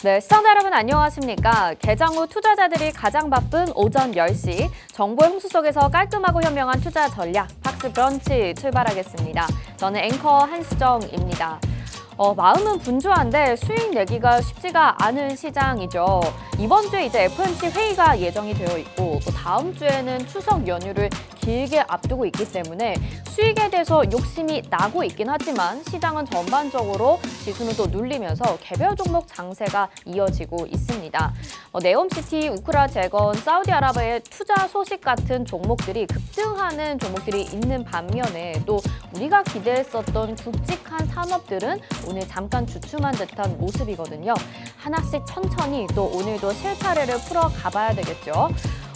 네, 시청자 여러분 안녕하십니까? 개장 후 투자자들이 가장 바쁜 오전 10시 정보의 홍수 속에서 깔끔하고 현명한 투자 전략 팍스 브런치 출발하겠습니다. 저는 앵커 한수정입니다. 마음은 분주한데 수익 내기가 쉽지가 않은 시장이죠. 이번 주에 이제 FOMC 회의가 예정이 되어 있고 또 다음 주에는 추석 연휴를 길게 앞두고 있기 때문에 수익에 대해서 욕심이 나고 있긴 하지만 시장은 전반적으로 지수는 또 눌리면서 개별 종목 장세가 이어지고 있습니다. 네옴시티, 우크라재건, 사우디아라비아의 투자 소식 같은 종목들이 급등하는 종목들이 있는 반면에 또 우리가 기대했었던 굵직한 산업들은 오늘 잠깐 주춤한 듯한 모습이거든요. 하나씩 천천히 또 오늘도 실타래를 풀어 가봐야 되겠죠.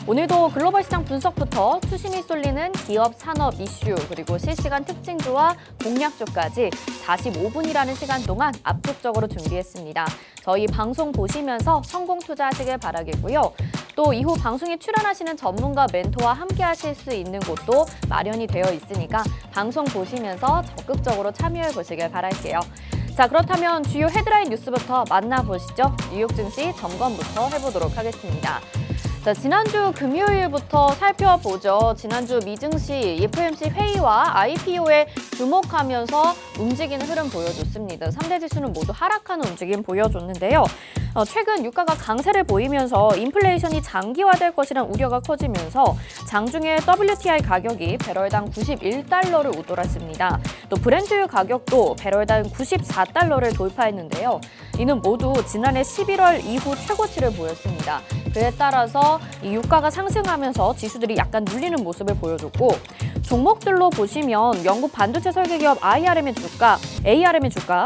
오늘도 글로벌 시장 분석부터 투심이 쏠리는 기업 산업 이슈 그리고 실시간 특징주와 공략주까지 45분이라는 시간 동안 압축적으로 준비했습니다. 저희 방송 보시면서 성공 투자하시길 바라겠고요. 또 이후 방송에 출연하시는 전문가 멘토와 함께 하실 수 있는 곳도 마련이 되어 있으니까 방송 보시면서 적극적으로 참여해 보시길 바랄게요. 자, 그렇다면 주요 헤드라인 뉴스부터 만나보시죠. 뉴욕 증시 점검부터 해보도록 하겠습니다. 자, 지난주 금요일부터 살펴보죠. 지난주 미증시, FOMC 회의와 IPO에 주목하면서 움직이는 흐름 보여줬습니다. 3대 지수는 모두 하락하는 움직임 보여줬는데요. 최근 유가가 강세를 보이면서 인플레이션이 장기화될 것이란 우려가 커지면서 장중에 WTI 가격이 배럴당 91달러를 웃돌았습니다. 또 브렌트유 가격도 배럴당 94달러를 돌파했는데요. 이는 모두 지난해 11월 이후 최고치를 보였습니다. 그에 따라서 이 유가가 상승하면서 지수들이 약간 눌리는 모습을 보여줬고 종목들로 보시면 영국 반도체 설계기업 ARM의 주가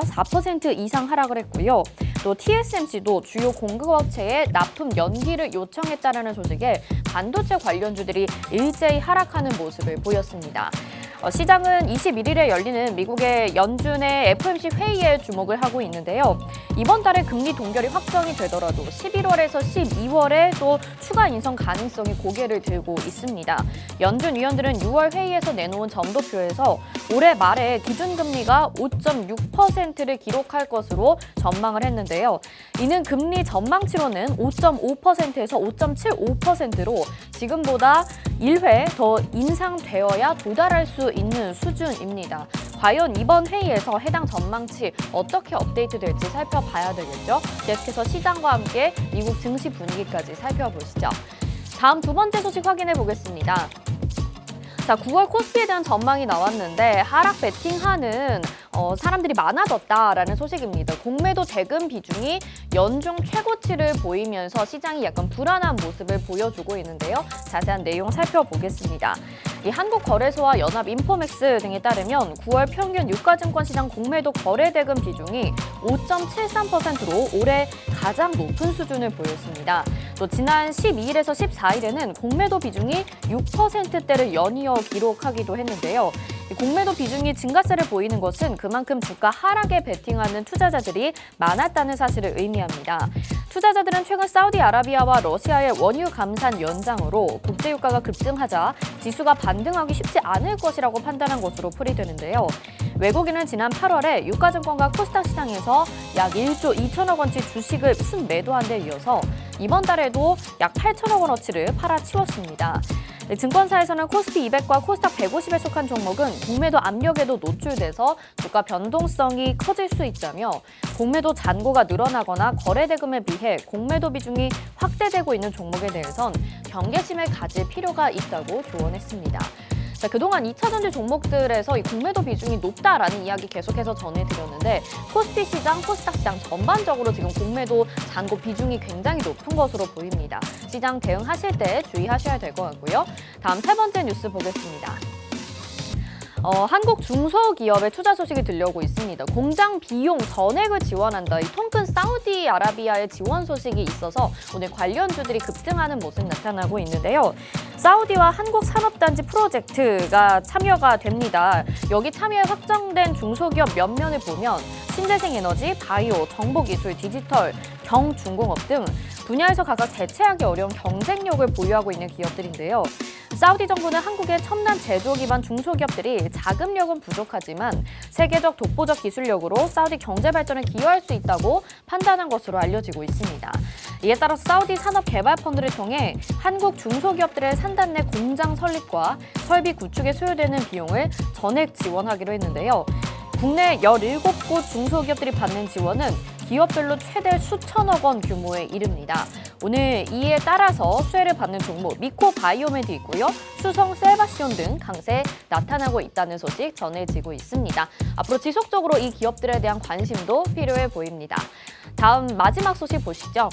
4% 이상 하락을 했고요. 또 TSMC도 주요 공급업체에 납품 연기를 요청했다는 소식에 반도체 관련주들이 일제히 하락하는 모습을 보였습니다. 시장은 21일에 열리는 미국의 연준의 FOMC 회의에 주목을 하고 있는데요. 이번 달에 금리 동결이 확정이 되더라도 11월에서 12월에 또 추가 인상 가능성이 고개를 들고 있습니다. 연준 위원들은 6월 회의에서 내놓은 점도표에서 올해 말에 기준금리가 5.6%를 기록할 것으로 전망을 했는데요. 이는 금리 전망치로는 5.5%에서 5.75%로 지금보다 1회 더 인상되어야 도달할 수 있는 수준입니다. 과연 이번 회의에서 해당 전망치 어떻게 업데이트될지 살펴봐야 되겠죠. 계속해서 시장과 함께 미국 증시 분위기까지 살펴보시죠. 다음 두 번째 소식 확인해 보겠습니다. 자, 9월 코스피에 대한 전망이 나왔는데 하락 베팅하는 사람들이 많아졌다라는 소식입니다. 공매도 대금 비중이 연중 최고치를 보이면서 시장이 약간 불안한 모습을 보여주고 있는데요. 자세한 내용 살펴보겠습니다. 이 한국거래소와 연합인포맥스 등에 따르면 9월 평균 유가증권시장 공매도 거래 대금 비중이 5.73%로 올해 가장 높은 수준을 보였습니다. 또 지난 12일에서 14일에는 공매도 비중이 6%대를 연이어 기록하기도 했는데요. 공매도 비중이 증가세를 보이는 것은 그만큼 주가 하락에 베팅하는 투자자들이 많았다는 사실을 의미합니다. 투자자들은 최근 사우디아라비아와 러시아의 원유 감산 연장으로 국제유가가 급등하자 지수가 반등하기 쉽지 않을 것이라고 판단한 것으로 풀이되는데요. 외국인은 지난 8월에 유가증권과 코스닥 시장에서 약 1조 2천억 원치 주식을 순매도한 데 이어서 이번 달에도 약 8천억 원어치를 팔아치웠습니다. 증권사에서는 코스피 200과 코스닥 150에 속한 종목은 공매도 압력에도 노출돼서 주가 변동성이 커질 수 있다며 공매도 잔고가 늘어나거나 거래 대금에 비해 공매도 비중이 확대되고 있는 종목에 대해선 경계심을 가질 필요가 있다고 조언했습니다. 자, 그동안 2차전지 종목들에서 이 공매도 비중이 높다라는 이야기 계속해서 전해드렸는데 코스피 시장, 코스닥 시장 전반적으로 지금 공매도 잔고 비중이 굉장히 높은 것으로 보입니다. 시장 대응하실 때 주의하셔야 될 것 같고요. 다음 세 번째 뉴스 보겠습니다. 한국 중소기업의 투자 소식이 들려오고 있습니다. 공장 비용 전액을 지원한다. 이 통큰 사우디아라비아의 지원 소식이 있어서 오늘 관련주들이 급등하는 모습 나타나고 있는데요. 사우디와 한국 산업단지 프로젝트가 참여가 됩니다. 여기 참여에 확정된 중소기업 몇 면을 보면 신재생에너지, 바이오, 정보기술, 디지털, 경중공업 등 분야에서 각각 대체하기 어려운 경쟁력을 보유하고 있는 기업들인데요. 사우디 정부는 한국의 첨단 제조 기반 중소기업들이 자금력은 부족하지만 세계적 독보적 기술력으로 사우디 경제 발전에 기여할 수 있다고 판단한 것으로 알려지고 있습니다. 이에 따라서 사우디 산업개발펀드를 통해 한국 중소기업들의 산단 내 공장 설립과 설비 구축에 소요되는 비용을 전액 지원하기로 했는데요. 국내 17곳 중소기업들이 받는 지원은 기업별로 최대 수천억 원 규모에 이릅니다. 오늘 이에 따라서 수혜를 받는 종목 미코바이오메도 있고요. 수성 셀바시온 등 강세에 나타나고 있다는 소식 전해지고 있습니다. 앞으로 지속적으로 이 기업들에 대한 관심도 필요해 보입니다. 다음 마지막 소식 보시죠.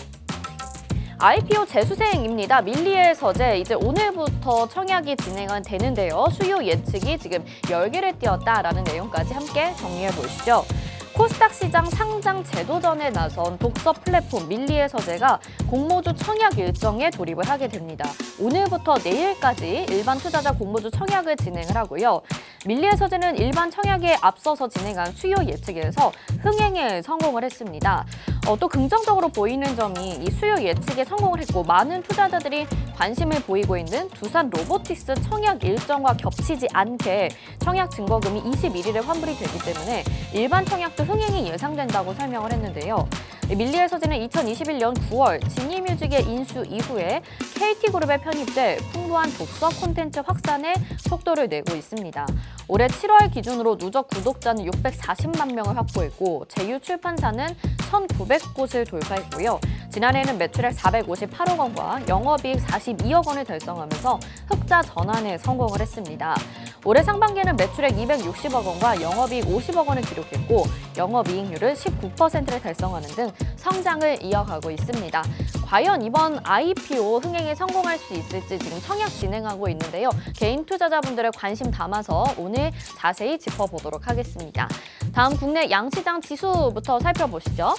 IPO 재수생입니다. 밀리의 서재 이제 오늘부터 청약이 진행은 되는데요. 수요 예측이 지금 열기를 띄웠다라는 내용까지 함께 정리해 보시죠. 코스닥 시장 상장 제도전에 나선 독서 플랫폼 밀리의 서재가 공모주 청약 일정에 돌입을 하게 됩니다. 오늘부터 내일까지 일반 투자자 공모주 청약을 진행을 하고요. 밀리의 서재는 일반 청약에 앞서서 진행한 수요 예측에서 흥행에 성공을 했습니다. 또 긍정적으로 보이는 점이 이 수요 예측에 성공을 했고 많은 투자자들이 관심을 보이고 있는 두산 로보틱스 청약 일정과 겹치지 않게 청약 증거금이 21일에 환불이 되기 때문에 일반 청약도 흥행이 예상된다고 설명을 했는데요. 밀리의 서재는 2021년 9월 지니뮤직의 인수 이후에 KT그룹에 편입돼 풍부한 독서 콘텐츠 확산에 속도를 내고 있습니다. 올해 7월 기준으로 누적 구독자는 640만 명을 확보했고 제휴 출판사는 1,900곳을 돌파했고요. 지난해에는 매출액 458억 원과 영업이익 42억 원을 달성하면서 흑자 전환에 성공을 했습니다. 올해 상반기에는 매출액 260억 원과 영업이익 50억 원을 기록했고 영업이익률은 19%를 달성하는 등 성장을 이어가고 있습니다. 과연 이번 IPO 흥행에 성공할 수 있을지 지금 청약 진행하고 있는데요. 개인 투자자분들의 관심 담아서 오늘 자세히 짚어보도록 하겠습니다. 다음 국내 양시장 지수부터 살펴보시죠.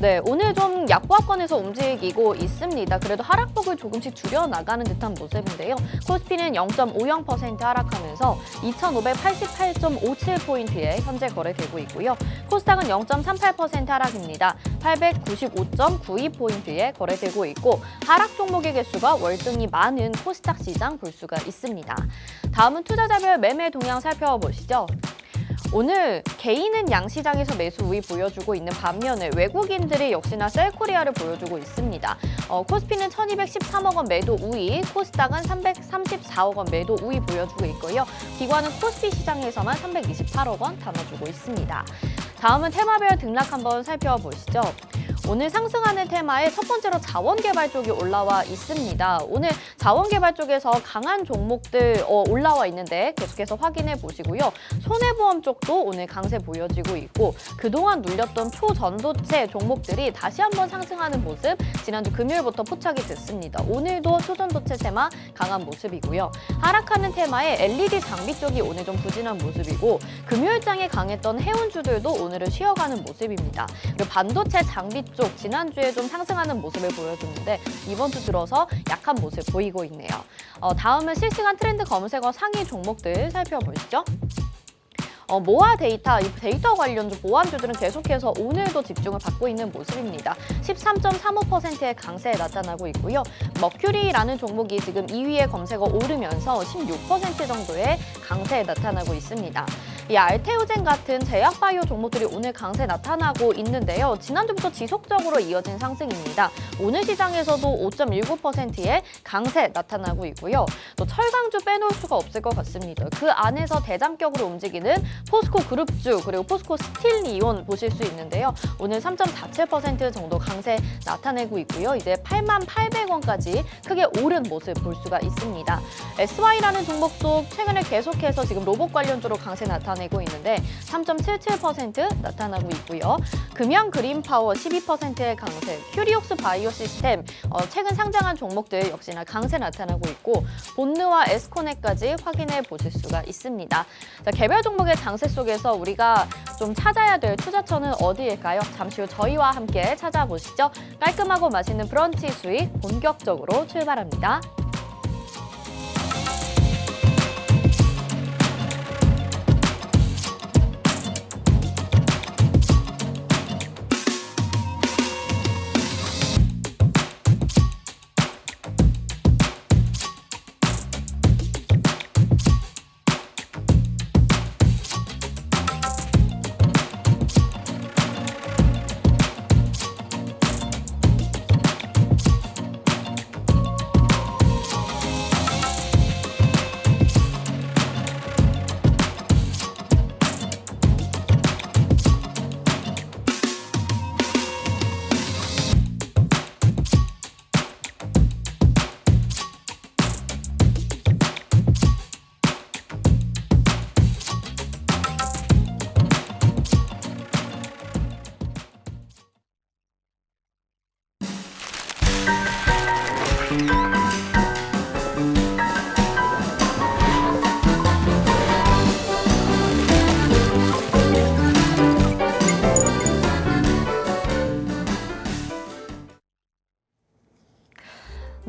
네, 오늘 좀 약보합권에서 움직이고 있습니다. 그래도 하락폭을 조금씩 줄여나가는 듯한 모습인데요. 코스피는 0.50% 하락하면서 2,588.57포인트에 현재 거래되고 있고요. 코스닥은 0.38% 하락입니다. 895.92포인트에 거래되고 있고 하락 종목의 개수가 월등히 많은 코스닥 시장 볼 수가 있습니다. 다음은 투자자별 매매 동향 살펴보시죠. 오늘 개인은 양시장에서 매수 우위 보여주고 있는 반면에 외국인들이 역시나 셀코리아를 보여주고 있습니다. 코스피는 1,213억 원 매도 우위, 코스닥은 334억 원 매도 우위 보여주고 있고요. 기관은 코스피 시장에서만 328억 원 담아주고 있습니다. 다음은 테마별 등락 한번 살펴보시죠. 오늘 상승하는 테마에 첫 번째로 자원개발 쪽이 올라와 있습니다. 오늘 자원개발 쪽에서 강한 종목들 올라와 있는데 계속해서 확인해 보시고요. 손해보험 쪽도 오늘 강세 보여지고 있고 그동안 눌렸던 초전도체 종목들이 다시 한번 상승하는 모습 지난주 금요일부터 포착이 됐습니다. 오늘도 초전도체 테마 강한 모습이고요. 하락하는 테마에 LED 장비 쪽이 오늘 좀 부진한 모습이고 금요일장에 강했던 해운주들도 오늘은 쉬어가는 모습입니다. 그리고 반도체 장비 쪽 지난주에 좀 상승하는 모습을 보여줬는데 이번 주 들어서 약한 모습 보이고 있네요. 다음은 실시간 트렌드 검색어 상위 종목들 살펴보시죠. 모아 데이터, 이 데이터 관련주 보안주들은 계속해서 오늘도 집중을 받고 있는 모습입니다. 13.35%의 강세에 나타나고 있고요. 머큐리라는 종목이 지금 2위에 검색어 오르면서 16% 정도의 강세에 나타나고 있습니다. 이 알테오젠 같은 제약바이오 종목들이 오늘 강세 나타나고 있는데요. 지난주부터 지속적으로 이어진 상승입니다. 오늘 시장에서도 5.19%의 강세 나타나고 있고요. 또 철강주 빼놓을 수가 없을 것 같습니다. 그 안에서 대장격으로 움직이는 포스코 그룹주 그리고 포스코 스틸리온 보실 수 있는데요. 오늘 3.47% 정도 강세 나타내고 있고요. 이제 88,800원까지 크게 오른 모습 볼 수가 있습니다. SY라는 종목도 최근에 계속해서 지금 로봇 관련주로 강세 나타내고 있는데 3.77% 나타나고 있고요. 금양 그린파워 12%의 강세, 큐리옥스 바이오 시스템 최근 상장한 종목들 역시나 강세 나타나고 있고 본느와 에스코넷까지 확인해 보실 수가 있습니다. 자, 개별 종목의 장세 속에서 우리가 좀 찾아야 될 투자처는 어디일까요? 잠시 후 저희와 함께 찾아보시죠. 깔끔하고 맛있는 브런치 수익 본격적으로 출발합니다.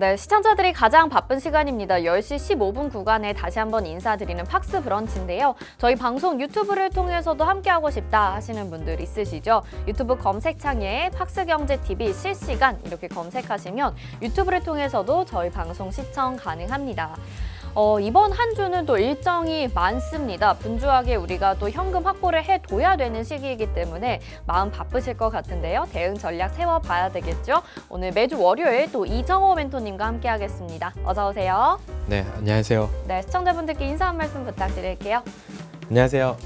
네, 시청자들이 가장 바쁜 시간입니다. 10시 15분 구간에 다시 한번 인사드리는 팍스 브런치인데요. 저희 방송 유튜브를 통해서도 함께하고 싶다 하시는 분들 있으시죠? 유튜브 검색창에 팍스경제TV 실시간 이렇게 검색하시면 유튜브를 통해서도 저희 방송 시청 가능합니다. 이번 한 주는 또 일정이 많습니다. 분주하게 우리가 또 현금 확보를 해둬야 되는 시기이기 때문에 마음 바쁘실 것 같은데요. 대응 전략 세워봐야 되겠죠. 오늘 매주 월요일 또 이정호 멘토님과 함께하겠습니다. 어서 오세요. 네, 안녕하세요. 네, 시청자분들께 인사 한 말씀 부탁드릴게요. 안녕하세요.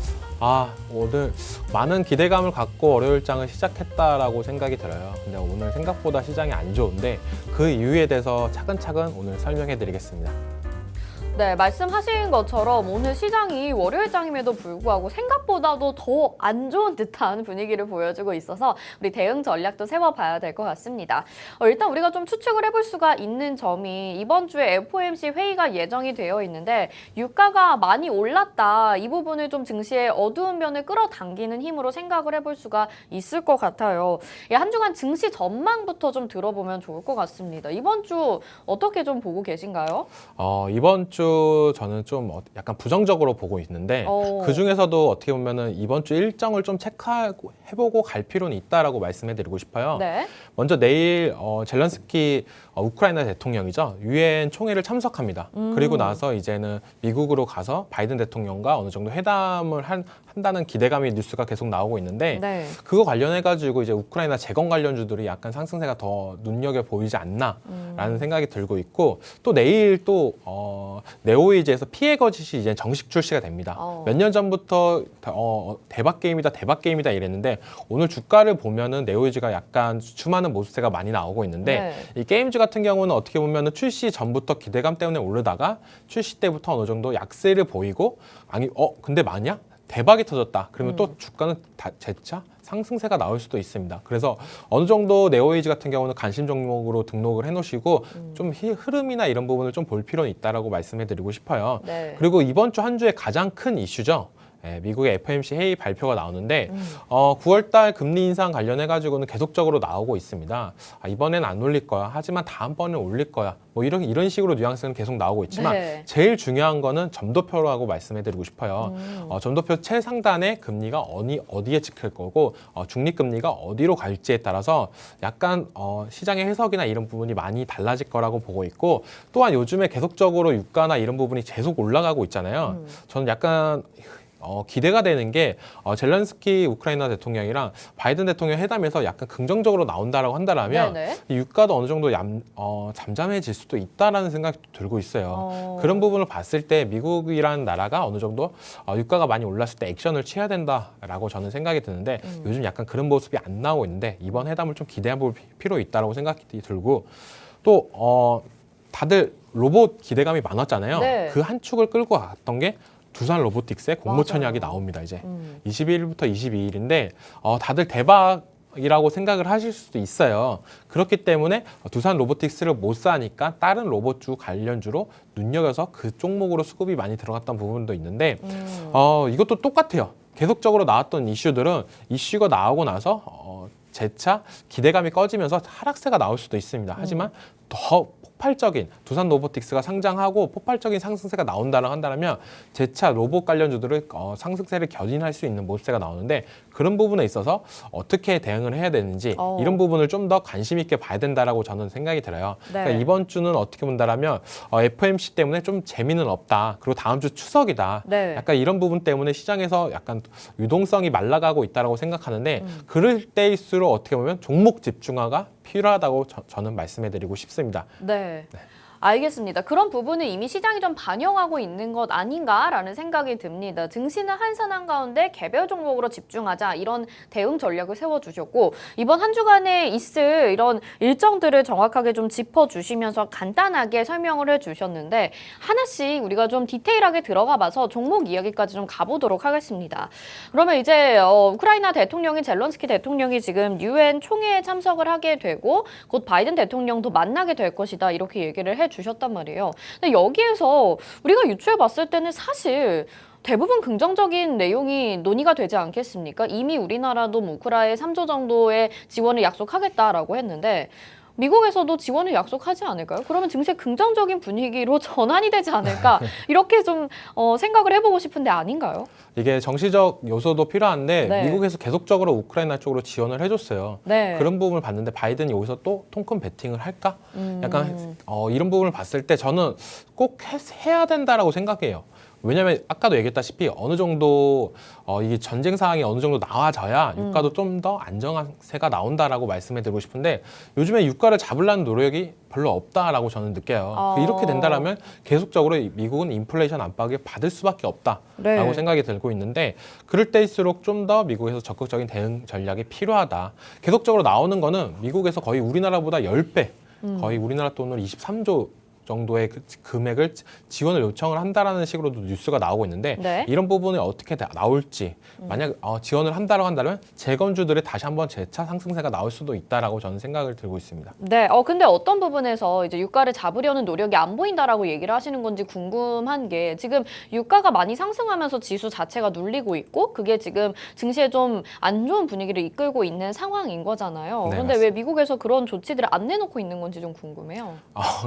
오늘 많은 기대감을 갖고 월요일장을 시작했다라고 생각이 들어요. 근데 오늘 생각보다 시장이 안 좋은데 그 이유에 대해서 차근차근 오늘 설명해 드리겠습니다. 네, 말씀하신 것처럼 오늘 시장이 월요일장임에도 불구하고 생각보다도 더 안 좋은 듯한 분위기를 보여주고 있어서 우리 대응 전략도 세워봐야 될 것 같습니다. 일단 우리가 좀 추측을 해볼 수가 있는 점이 이번 주에 FOMC 회의가 예정이 되어 있는데 유가가 많이 올랐다. 이 부분을 좀 증시의 어두운 면을 끌어당기는 힘으로 생각을 해볼 수가 있을 것 같아요. 한 주간 증시 전망부터 좀 들어보면 좋을 것 같습니다. 이번 주 어떻게 좀 보고 계신가요? 이번 주 저는 좀 약간 부정적으로 보고 있는데 그 중에서도 어떻게 보면은 이번 주 일정을 좀 체크해보고 갈 필요는 있다라고 말씀해드리고 싶어요. 네. 먼저 내일 젤렌스키 우크라이나 대통령이죠. 유엔 총회를 참석합니다. 그리고 나서 이제는 미국으로 가서 바이든 대통령과 어느 정도 회담을 한다는 기대감이 뉴스가 계속 나오고 있는데 네. 그거 관련해가지고 이제 우크라이나 재건 관련주들이 약간 상승세가 더 눈여겨 보이지 않나라는 생각이 들고 있고 또 내일 또 네오이즈에서 피해 거짓이 이제 정식 출시가 됩니다. 몇 년 전부터 대박 게임이다 이랬는데 오늘 주가를 보면은 네오이즈가 약간 주춤하는 모습세가 많이 나오고 있는데 이 게임즈 같은 경우는 어떻게 보면은 출시 전부터 기대감 때문에 오르다가 출시 때부터 어느 정도 약세를 보이고 근데 만약 대박이 터졌다. 그러면 또 주가는 재차 상승세가 나올 수도 있습니다. 그래서 어느 정도 네오에이지 같은 경우는 관심 종목으로 등록을 해놓으시고 좀 흐름이나 이런 부분을 좀 볼 필요는 있다라고 말씀해드리고 싶어요. 네. 그리고 이번 주 한 주에 가장 큰 이슈죠. 미국의 FOMC 회의 발표가 나오는데 9월달 금리 인상 관련해가지고는 계속적으로 나오고 있습니다. 이번엔 안 올릴 거야. 하지만 다음번엔 올릴 거야. 뭐 이런 식으로 뉘앙스는 계속 나오고 있지만 제일 중요한 거는 점도표라고 말씀해드리고 싶어요. 점도표 최상단의 금리가 어디에 찍힐 거고 중립금리가 어디로 갈지에 따라서 약간 시장의 해석이나 이런 부분이 많이 달라질 거라고 보고 있고 또한 요즘에 계속적으로 유가나 이런 부분이 계속 올라가고 있잖아요. 저는 약간 기대가 되는 게 젤렌스키 우크라이나 대통령이랑 바이든 대통령 회담에서 약간 긍정적으로 나온다라고 한다라면 유가도 어느 정도 잠잠해질 수도 있다라는 생각이 들고 있어요. 그런 부분을 봤을 때 미국이라는 나라가 어느 정도 유가가 많이 올랐을 때 액션을 취해야 된다라고 저는 생각이 드는데 요즘 약간 그런 모습이 안 나오고 있는데 이번 회담을 좀 기대해 볼 필요 있다라고 생각이 들고 또 다들 로봇 기대감이 많았잖아요. 그 한 축을 끌고 갔던 게 두산 로보틱스의 공모천약이 나옵니다. 이제 21일부터 22일인데 다들 대박이라고 생각을 하실 수도 있어요. 그렇기 때문에 두산 로보틱스를 못 사니까 다른 로봇주 관련주로 눈여겨서 그 종목으로 수급이 많이 들어갔던 부분도 있는데 이것도 똑같아요. 계속적으로 나왔던 이슈들은 이슈가 나오고 나서 재차 기대감이 꺼지면서 하락세가 나올 수도 있습니다. 하지만 더 폭발적인 두산 로보틱스가 상장하고 폭발적인 상승세가 나온다고 한다면 재차 로봇 관련주들을 상승세를 견인할 수 있는 모습세가 나오는데 그런 부분에 있어서 어떻게 대응을 해야 되는지 이런 부분을 좀 더 관심 있게 봐야 된다라고 저는 생각이 들어요. 그러니까 이번 주는 어떻게 본다라면 FOMC 때문에 좀 재미는 없다. 그리고 다음 주 추석이다. 약간 이런 부분 때문에 시장에서 약간 유동성이 말라가고 있다라고 생각하는데 그럴 때일수록 어떻게 보면 종목 집중화가 필요하다고 저는 말씀해드리고 싶습니다. 네. 알겠습니다. 그런 부분을 이미 시장이 좀 반영하고 있는 것 아닌가라는 생각이 듭니다. 증시는 한산한 가운데 개별 종목으로 집중하자 이런 대응 전략을 세워주셨고 이번 한 주간에 있을 이런 일정들을 정확하게 좀 짚어주시면서 간단하게 설명을 해주셨는데 하나씩 우리가 좀 디테일하게 들어가 봐서 종목 이야기까지 좀 가보도록 하겠습니다. 그러면 이제 우크라이나 대통령인 젤렌스키 대통령이 지금 유엔 총회에 참석을 하게 되고 곧 바이든 대통령도 만나게 될 것이다 이렇게 얘기를 해주셨단 말이에요. 근데 여기에서 우리가 유추해 봤을 때는 사실 대부분 긍정적인 내용이 논의가 되지 않겠습니까? 이미 우리나라도 우크라이나에 3조 정도의 지원을 약속하겠다라고 했는데 미국에서도 지원을 약속하지 않을까요? 그러면 증시 긍정적인 분위기로 전환이 되지 않을까? 이렇게 좀 생각을 해보고 싶은데 아닌가요? 이게 정치적 요소도 필요한데 네. 미국에서 계속적으로 우크라이나 쪽으로 지원을 해줬어요. 네. 그런 부분을 봤는데 바이든이 여기서 또 통큰 베팅을 할까? 약간 이런 부분을 봤을 때 저는 꼭 해야 된다라고 생각해요. 왜냐하면 아까도 얘기했다시피 어느 정도 이게 전쟁 상황이 어느 정도 나와져야 유가도 좀 더 안정세가 나온다라고 말씀해드리고 싶은데 요즘에 유가를 잡으려는 노력이 별로 없다라고 저는 느껴요. 이렇게 된다라면 계속적으로 미국은 인플레이션 압박을 받을 수밖에 없다라고 네. 생각이 들고 있는데 그럴 때일수록 좀 더 미국에서 적극적인 대응 전략이 필요하다. 계속적으로 나오는 거는 미국에서 거의 우리나라보다 10배, 거의 우리나라 돈으로 23조 정도의 금액을 지원을 요청을 한다라는 식으로도 뉴스가 나오고 있는데 네. 이런 부분이 어떻게 나올지 만약 지원을 한다고 한다면 재건주들의 다시 한번 재차 상승세가 나올 수도 있다라고 저는 생각을 들고 있습니다. 네, 근데 어떤 부분에서 이제 유가를 잡으려는 노력이 안 보인다라고 얘기를 하시는 건지 궁금한 게 지금 유가가 많이 상승하면서 지수 자체가 눌리고 있고 그게 지금 증시에 좀 안 좋은 분위기를 이끌고 있는 상황인 거잖아요. 네, 그런데 맞습니다. 왜 미국에서 그런 조치들을 안 내놓고 있는 건지 좀 궁금해요.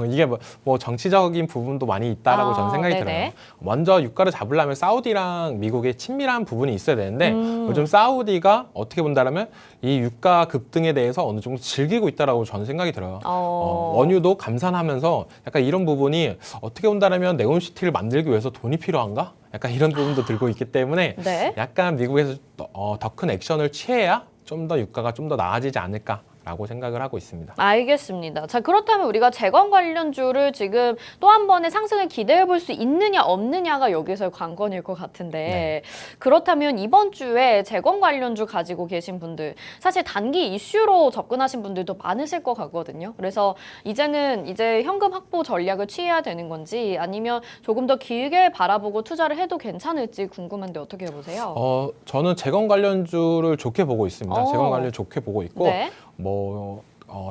이게 뭐 정치적인 부분도 많이 있다라고 저는 생각이 네네. 들어요. 먼저 유가를 잡으려면 사우디랑 미국의 친밀한 부분이 있어야 되는데 요즘 사우디가 어떻게 본다라면 이 유가 급등에 대해서 어느 정도 즐기고 있다라고 저는 생각이 들어요. 원유도 감산하면서 약간 이런 부분이 어떻게 본다라면 네옴시티를 만들기 위해서 돈이 필요한가? 약간 이런 부분도 들고 있기 때문에 네. 약간 미국에서 더 큰 액션을 취해야 좀 더 유가가 좀 더 나아지지 않을까라고 생각을 하고 있습니다. 알겠습니다. 자, 그렇다면 우리가 재건 관련주를 지금 또 한 번의 상승을 기대해 볼 수 있느냐 없느냐가 여기서 관건일 것 같은데 그렇다면 이번 주에 재건 관련주 가지고 계신 분들 사실 단기 이슈로 접근하신 분들도 많으실 것 같거든요. 그래서 이제는 이제 현금 확보 전략을 취해야 되는 건지 아니면 조금 더 길게 바라보고 투자를 해도 괜찮을지 궁금한데 어떻게 보세요? 저는 재건 관련주를 좋게 보고 있습니다. 재건 관련 좋게 보고 있고 네.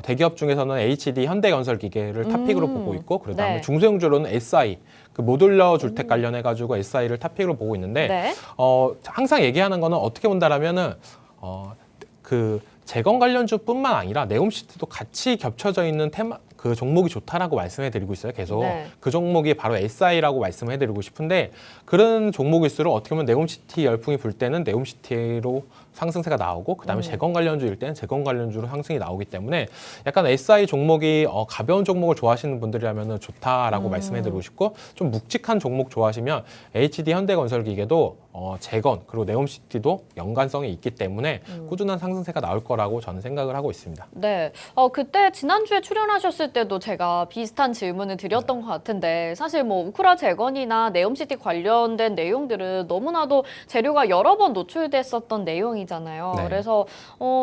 대기업 중에서는 HD 현대건설기계를 탑픽으로 보고 있고 그다음에 네. 중소형주로는 SI 그 모듈러 주택 관련해 가지고 SI를 탑픽으로 보고 있는데 네. 항상 얘기하는 거는 어떻게 본다라면은 그 재건 관련주뿐만 아니라 네옴시티도 같이 겹쳐져 있는 그 종목이 좋다라고 말씀해드리고 있어요. 계속 네. 그 종목이 바로 SI라고 말씀해드리고 싶은데 그런 종목일수록 어떻게 보면 네옴시티 열풍이 불 때는 네옴시티로 상승세가 나오고 그다음에 재건 관련주일 때는 재건 관련주로 상승이 나오기 때문에 약간 SI 종목이 가벼운 종목을 좋아하시는 분들이라면 좋다라고 말씀해드리고 싶고 좀 묵직한 종목 좋아하시면 HD 현대건설기계도 재건 그리고 네옴시티도 연관성이 있기 때문에 꾸준한 상승세가 나올 거라고 저는 생각을 하고 있습니다. 네. 그때 지난주에 출연하셨을 때도 제가 비슷한 질문을 드렸던 것 같은데 사실 뭐 우크라 재건이나 네옴시티 관련된 내용들은 너무나도 재료가 여러 번 노출됐었던 내용이잖아요. 네. 그래서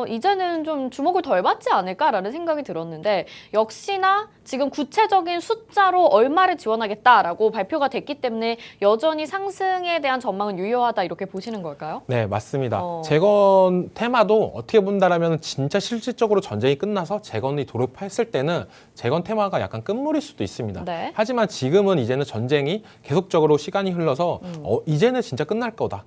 이제는 좀 주목을 덜 받지 않을까라는 생각이 들었는데 역시나 지금 구체적인 숫자로 얼마를 지원하겠다라고 발표가 됐기 때문에 여전히 상승에 대한 전망은 유효하다 이렇게 보시는 걸까요? 네, 맞습니다. 재건 테마도 어떻게 본다라면 진짜 실질적으로 전쟁이 끝나서 재건이 돌입했을 때는 재건 테마가 약간 끝물일 수도 있습니다. 네. 하지만 지금은 이제는 전쟁이 계속적으로 시간이 흘러서 이제는 진짜 끝날 거다.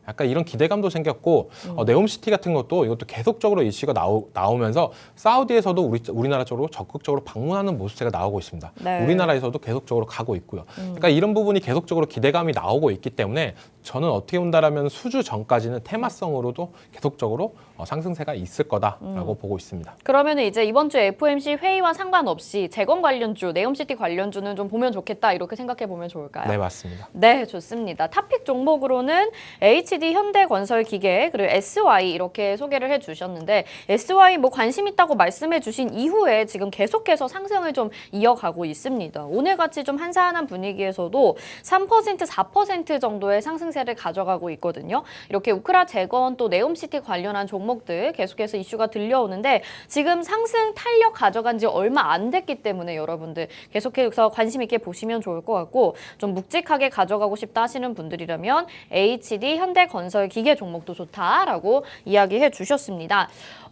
약간 이런 기대감도 생겼고 네옴시티 같은 것도 이것도 계속적으로 이슈가 나오면서 사우디에서도 우리나라 쪽으로 적극적으로 방문하는 모습세가 나오고 있습니다. 네. 우리나라에서도 계속적으로 가고 있고요. 그러니까 이런 부분이 계속적으로 기대감이 나오고 있기 때문에 저는 어떻게 본다라면 수주 전까지는 테마성으로도 계속적으로 상승세가 있을 거다라고 보고 있습니다. 그러면 이제 이번 주 FOMC 회의와 상관없이 재건 관련주, 네옴시티 관련주는 좀 보면 좋겠다 이렇게 생각해 보면 좋을까요? 네, 맞습니다. 네, 좋습니다. 탑픽 종목으로는 HD 현대건설기계 그리고 SY 이렇게 소개를 해주셨는데 SY 뭐 관심 있다고 말씀해주신 이후에 지금 계속해서 상승을 좀 이어가고 있습니다. 오늘같이 좀 한산한 분위기에서도 3%, 4% 정도의 상승세를 가져가고 있거든요. 이렇게 우크라 재건 또 네옴시티 관련한 종목들 계속해서 이슈가 들려오는데 지금 상승 탄력 가져간 지 얼마 얼마 안 됐기 때문에 여러분들 계속해서 관심 있게 보시면 좋을 것 같고 좀 묵직하게 가져가고 싶다 하시는 분들이라면 HD 현대건설 기계 종목도 좋다라고 이야기해 주셨습니다.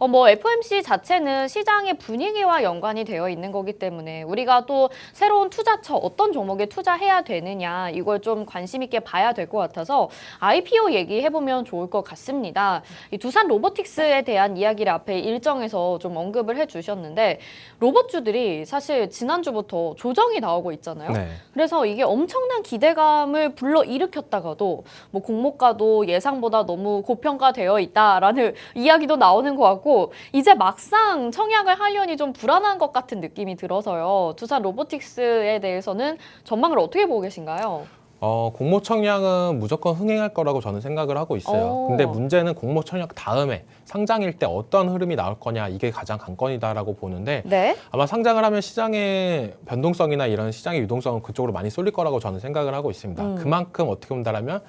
뭐 FOMC 자체는 시장의 분위기와 연관이 되어 있는 거기 때문에 우리가 또 새로운 투자처 어떤 종목에 투자해야 되느냐 이걸 좀 관심 있게 봐야 될 것 같아서 IPO 얘기해보면 좋을 것 같습니다. 이 두산 로보틱스에 대한 이야기를 앞에 일정에서 좀 언급을 해주셨는데 로봇주들이 사실 지난주부터 조정이 나오고 있잖아요. 네. 그래서 이게 엄청난 기대감을 불러일으켰다가도 뭐 공모가도 예상보다 너무 고평가되어 있다라는 이야기도 나오는 것 같고 이제 막상 청약을 하려니 좀 불안한 것 같은 느낌이 들어서요. 두산 로보틱스에 대해서는 전망을 어떻게 보고 계신가요? 공모 청약은 무조건 흥행할 거라고 저는 생각을 하고 있어요. 근데 문제는 공모 청약 다음에 상장일 때 어떤 흐름이 나올 거냐 이게 가장 관건이다라고 보는데 네. 아마 상장을 하면 시장의 변동성이나 이런 시장의 유동성은 그쪽으로 많이 쏠릴 거라고 저는 생각을 하고 있습니다. 그만큼 어떻게 본다라면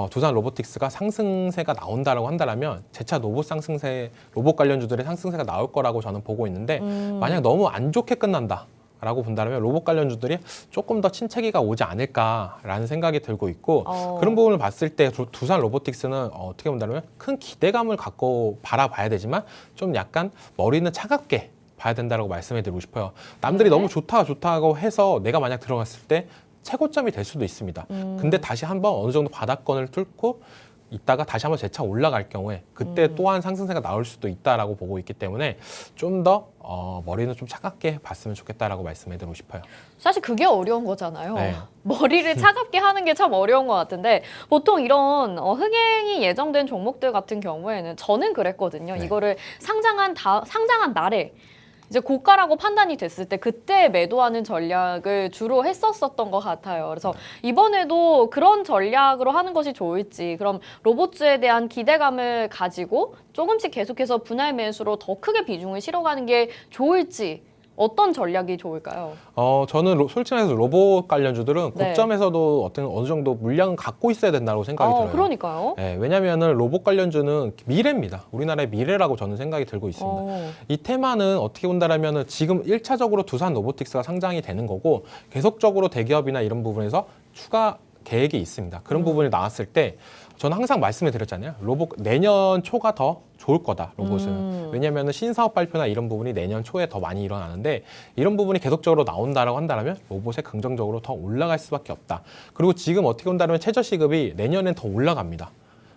두산 로보틱스가 상승세가 나온다라고 한다면 재차 로봇 관련주들의 상승세가 나올 거라고 저는 보고 있는데 만약 너무 안 좋게 끝난다. 라고 본다면 로봇 관련주들이 조금 더 침체기가 오지 않을까라는 생각이 들고 있고 그런 부분을 봤을 때 두산 로보틱스는 어떻게 본다면 큰 기대감을 갖고 바라봐야 되지만 좀 약간 머리는 차갑게 봐야 된다고 말씀해 드리고 싶어요. 남들이 너무 좋다고 해서 내가 만약 들어갔을 때 최고점이 될 수도 있습니다. 근데 다시 한번 어느 정도 바닥권을 뚫고 있다가 다시 한번 재차 올라갈 경우에 그때 또한 상승세가 나올 수도 있다라고 보고 있기 때문에 좀 더 머리는 좀 차갑게 봤으면 좋겠다라고 말씀해드리고 싶어요. 사실 그게 어려운 거잖아요. 네. 머리를 차갑게 하는 게 참 어려운 것 같은데 보통 이런 흥행이 예정된 종목들 같은 경우에는 저는 그랬거든요. 네. 이거를 상장한 날에 이제 고가라고 판단이 됐을 때 그때 매도하는 전략을 주로 했었던 것 같아요. 그래서 이번에도 그런 전략으로 하는 것이 좋을지 그럼 로봇주에 대한 기대감을 가지고 조금씩 계속해서 분할 매수로 더 크게 비중을 실어가는 게 좋을지 어떤 전략이 좋을까요? 저는 솔직히 말해서 로봇 관련주들은 네. 고점에서도 어느 정도 물량은 갖고 있어야 된다고 생각이 들어요. 그러니까요. 네, 왜냐하면 로봇 관련주는 미래입니다. 우리나라의 미래라고 저는 생각이 들고 있습니다. 이 테마는 어떻게 본다라면 지금 1차적으로 두산 로보틱스가 상장이 되는 거고 계속적으로 대기업이나 이런 부분에서 추가 계획이 있습니다. 그런 부분이 나왔을 때 저는 항상 말씀을 드렸잖아요. 내년 초가 더 좋을 거다, 로봇은. 왜냐하면 신사업 발표나 이런 부분이 내년 초에 더 많이 일어나는데 이런 부분이 계속적으로 나온다라고 한다면 로봇에 긍정적으로 더 올라갈 수밖에 없다. 그리고 지금 어떻게 본다면 최저시급이 내년엔 더 올라갑니다.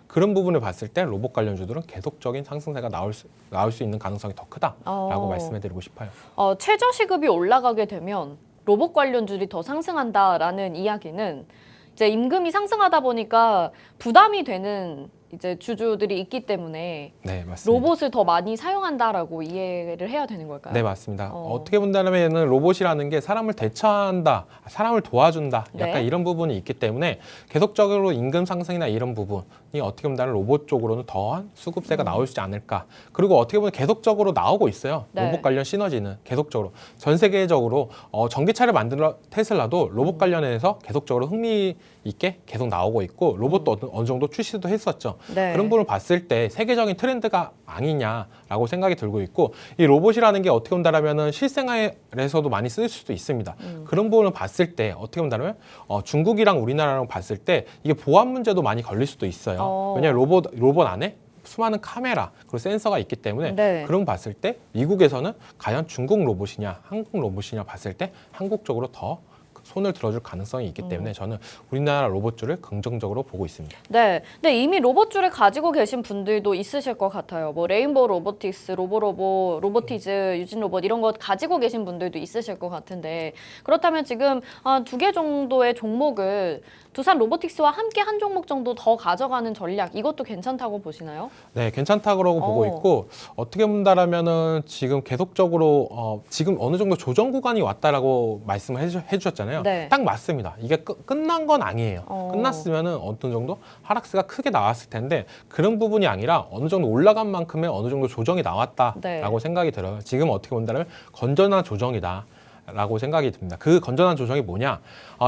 그런 부분을 봤을 때 로봇 관련주들은 계속적인 상승세가 나올 수 있는 가능성이 더 크다라고 말씀해드리고 싶어요. 최저시급이 올라가게 되면 로봇 관련주들이 더 상승한다라는 이야기는 이제 임금이 상승하다 보니까 부담이 되는 이제 주주들이 있기 때문에 네, 맞습니다. 로봇을 더 많이 사용한다라고 이해를 해야 되는 걸까요? 네, 맞습니다. 어떻게 본다면 로봇이라는 게 사람을 대처한다, 사람을 도와준다, 약간 네. 이런 부분이 있기 때문에 계속적으로 임금 상승이나 이런 부분이 어떻게 보면 로봇 쪽으로는 더한 수급세가 나올 수 있지 않을까. 그리고 어떻게 보면 계속적으로 나오고 있어요. 네. 로봇 관련 시너지는 계속적으로 전 세계적으로 전기차를 만들어 테슬라도 로봇 관련해서 계속적으로 흥미 있게 계속 나오고 있고 로봇도 어느 정도 출시도 했었죠. 네. 그런 부분을 봤을 때 세계적인 트렌드가 아니냐라고 생각이 들고 있고 이 로봇이라는 게 어떻게 본다라면은 실생활에서도 많이 쓸 수도 있습니다. 그런 부분을 봤을 때 어떻게 본다면 중국이랑 우리나라랑 봤을 때 이게 보안 문제도 많이 걸릴 수도 있어요. 왜냐하면 로봇 안에 수많은 카메라 그리고 센서가 있기 때문에 네. 그런 거 봤을 때 미국에서는 과연 중국 로봇이냐 한국 로봇이냐 봤을 때 한국 쪽으로 더 손을 들어줄 가능성이 있기 때문에 저는 우리나라 로봇주를 긍정적으로 보고 있습니다. 네, 근데 이미 로봇주를 가지고 계신 분들도 있으실 것 같아요. 뭐 레인보우 로보틱스, 로보티즈, 유진로봇 이런 것 가지고 계신 분들도 있으실 것 같은데 그렇다면 지금 2개 정도의 종목을 두산 로보틱스와 함께 한 종목 정도 더 가져가는 전략 이것도 괜찮다고 보시나요? 네, 괜찮다고 보고 있고 어떻게 본다라면은 지금 계속적으로 지금 어느 정도 조정 구간이 왔다라고 말씀을 해주셨잖아요. 네. 딱 맞습니다. 이게 끝난 건 아니에요. 끝났으면은 어느 정도 하락세가 크게 나왔을 텐데 그런 부분이 아니라 어느 정도 올라간 만큼의 어느 정도 조정이 나왔다라고 네. 생각이 들어요. 지금 어떻게 본다면 건전한 조정이다. 라고 생각이 듭니다. 그 건전한 조정이 뭐냐?